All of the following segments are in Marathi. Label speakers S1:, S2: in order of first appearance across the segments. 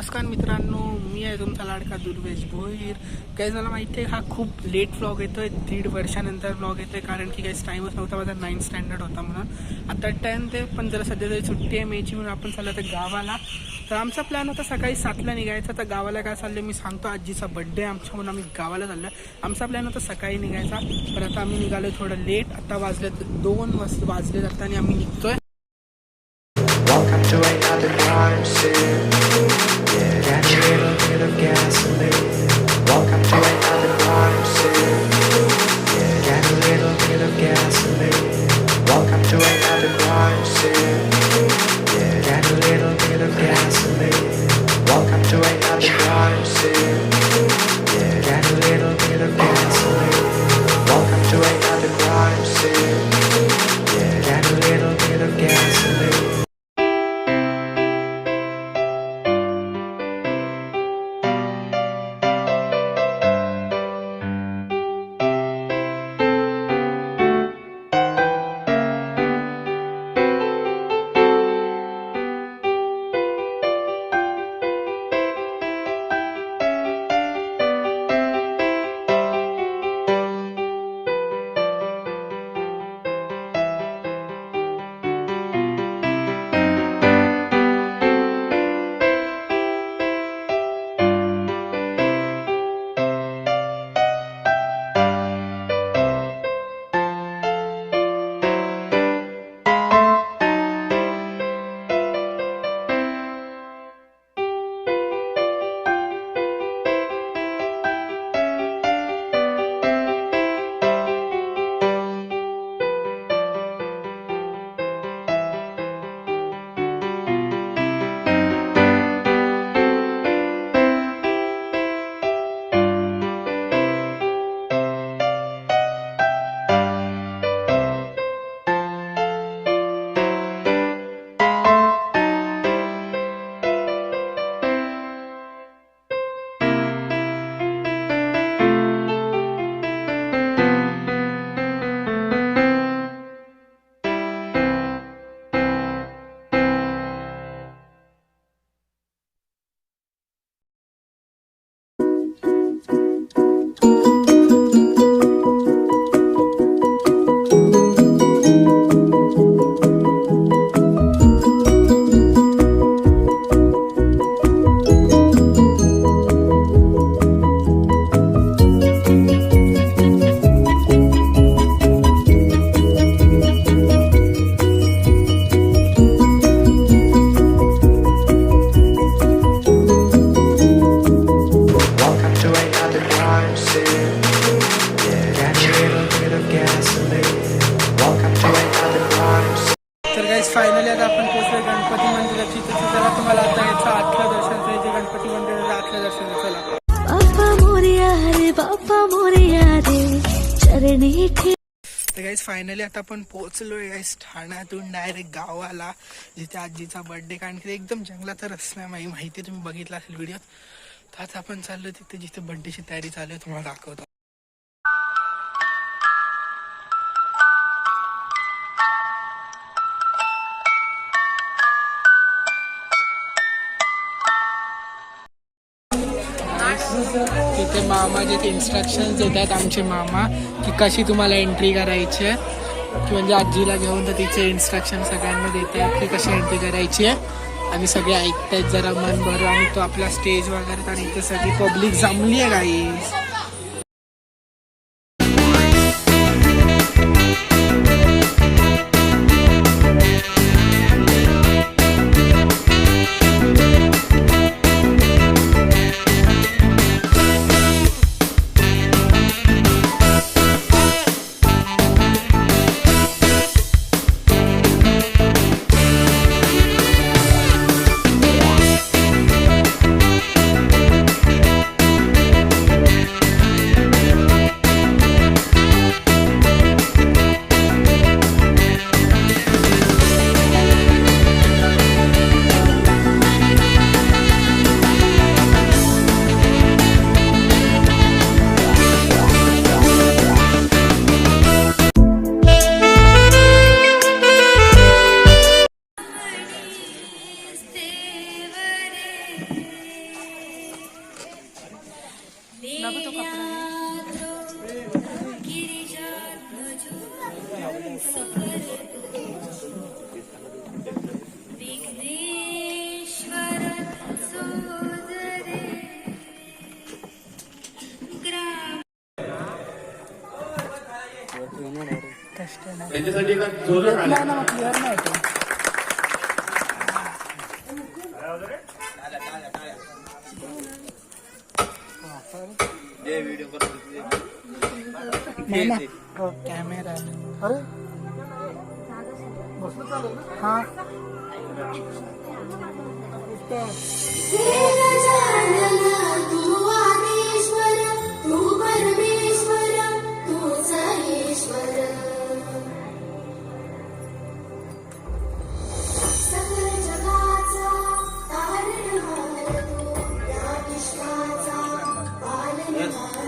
S1: नमस्कार मित्रांनो, मी आहे तुमचा लाडका दुर्वेश भोईर. काय झालं माहिती आहे, हा खूप लेट व्लॉग येतोय. 1.5 वर्षानंतर व्लॉग येतोय कारण की काहीच टाईमच नव्हता. माझा 9th स्टँडर्ड होता म्हणून. आता 10th आहे, पण जरा सध्या तरी सुट्टी आहे मेची म्हणून आपण चाललो तर गावाला. तर आमचा प्लॅन होता सकाळी 7ला निघायचा. तर गावाला काय चाललं मी सांगतो. आजीचा बड्डे आमच्या म्हणून आम्ही गावाला चाललो. आमचा प्लॅन होता सकाळी निघायचा, पण आता आम्ही निघालो थोडं लेट. आता वाजलेत 2 वाजले जाता आणि आम्ही निघतोय.
S2: Welcome to another crime scene. Get a little bit of gasoline. Welcome to another crime scene. Get a little bit of gasoline. Welcome to another crime scene. Get a little bit of gasoline. Welcome to another crime scene. Get a little bit of gasoline. Welcome to another crime scene. Get a little bit of gasoline.
S1: Finally आता आपण पोहोचलो गणपती मंदिराची. चला तुम्हाला आता याचं आतलं दर्शन करायचं. गणपती मंदिराचं आतलं दर्शन. चला
S3: बाप्पा मोरया रे बाप्पा मोरया रे चरणी.
S1: तर गाईज फायनली आता आपण पोहोचलोय गाईज ठाण्यातून डायरेक्ट गावाला, जिथे आजीचा बर्थडे. कारण की एकदम जंगलाचा रस्ता आहे, माहिती तुम्ही बघितला असेल व्हिडिओत. तर आता आपण चाललो तिथे जिथे बर्थडेची तयारी चालू आहे, तुम्हाला दाखवतो. तिथे मामा जे इन्स्ट्रक्शन्स देतात आमचे मामा की कशी तुम्हाला एंट्री करायची आहे, की म्हणजे आजीला घेऊन तर तिचे इन्स्ट्रक्शन सगळ्यांना देतात की कशी एंट्री करायची आहे. आणि सगळे ऐकतायत जरा मन भरून. आणि तो आपला स्टेज वगैरे, आणि इथे सगळी पब्लिक जमली आहे गाईज.
S4: त्यांच्यासाठी एका जोरात आला.
S1: कॅमेरा हा
S3: तू आदेश्वर तू परमेश्वर तूच ईश्वर सकल जगाचा तारणहार तू या विश्वाचा पालनहार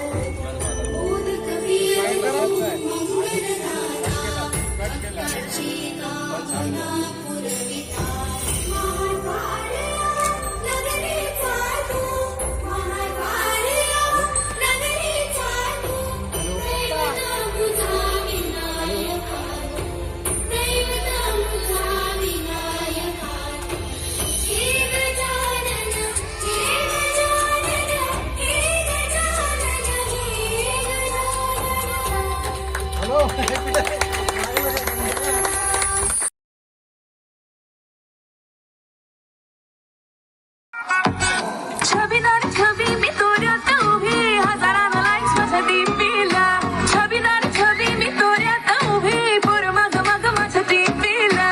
S3: बोध कबीर मंगलदाता अक्कलची कामना पुरविता महाकार्या नगरीचा तू महाकार्या नगरीचा तू दैवता तुझा विनायका दैवता तुझा विनायका हे गजानन हे गजानन हे गजानन हे गजानन छबी ना छबी मी तोऱ्यात उभी हजारांना लाईक्स माझ्या डीपीला छबी ना छबी मी तोऱ्यात उभी पोर मग मग माझ्या डीपीला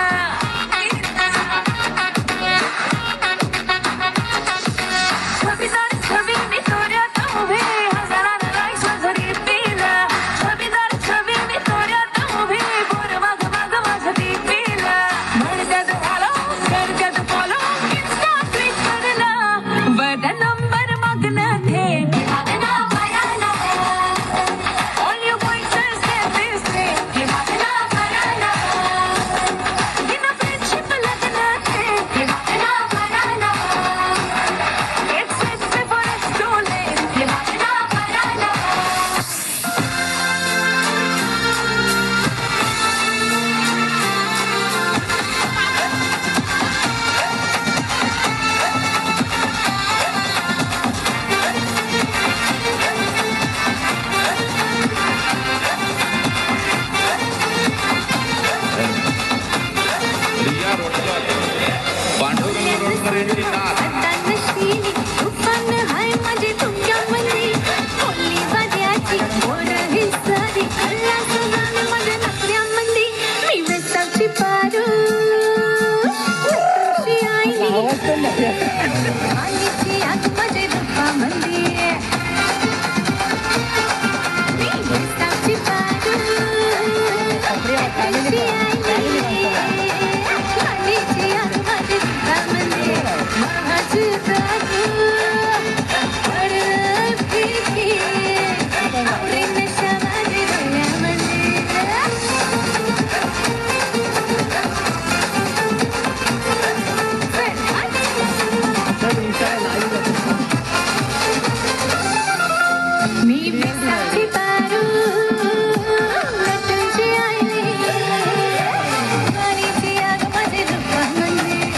S3: छबी ना छबी मी तोऱ्यात उभी हजारांना लाईक्स माझ्या डीपीला छबी ना छबी मी तोऱ्यात उभी पोर मग मग माझ्या डीपीला म्हणत्यात हॅलो करत्यात फॉलो इन्स्टा क्लिक करला बट नंबर मागणं थे मागणं भरायला ऑल यू बॉयज से दिस थे हे मागणं भरायला इन फ्रेंडशिप लगणं थे हे मागणं भरायला it's before it's too late हे मागणं भरायला
S4: रिया रोडकर, पांडुरंग रोडकर यांची नात.
S3: नशीली तुफान हाय माझी तुमच्यामध्ये कोल्ली वाद्याची मोर ही सारी अल्ला सलाम माझ्या नखऱ्यामध्ये मी वेसावची पारू तुझी आईली आईची आग माझ्या रूपामध्ये मी वेसावची पारू तुझी आईली आईची आग माझ्या रूपामध्ये माझी दारू पडलं फिकी आवडे नशा माझ्या डोळ्यामध्ये मी बेसाची पारू तुझी आईली आईची आग माझ्या रूपामध्ये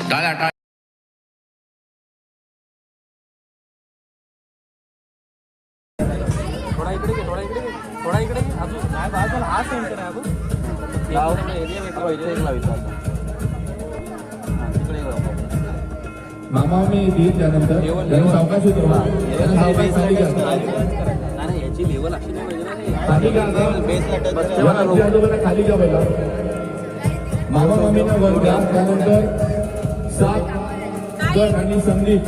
S4: टाळ्या टाळ्या.
S5: थोडा इकडे घे, थोडा इकडे घे, थोडा इकडे घे. अजून नाही बाजूला हा सेंटर आहे अजून एरिया वेगळा लावायचा आता. हां, तिकडे लावा.
S6: मामा मी देईल त्यानंतर त्याला सावकाश उतरवा. त्याला सावकाश खाली घ्या.
S5: नाही याची लेवल अशी नाही पाहिजे ना हे.
S6: खाली घ्या आता.
S5: बेसला
S6: या आजी आजोबांना खाली घ्या पहिला. मामा मामींना वर घ्या. त्यानंतर 7 गट आणि संदीप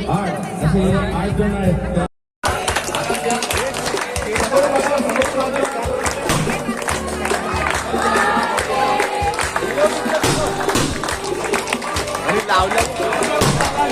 S6: 8 असे 8 जण आहेत.
S1: लावलं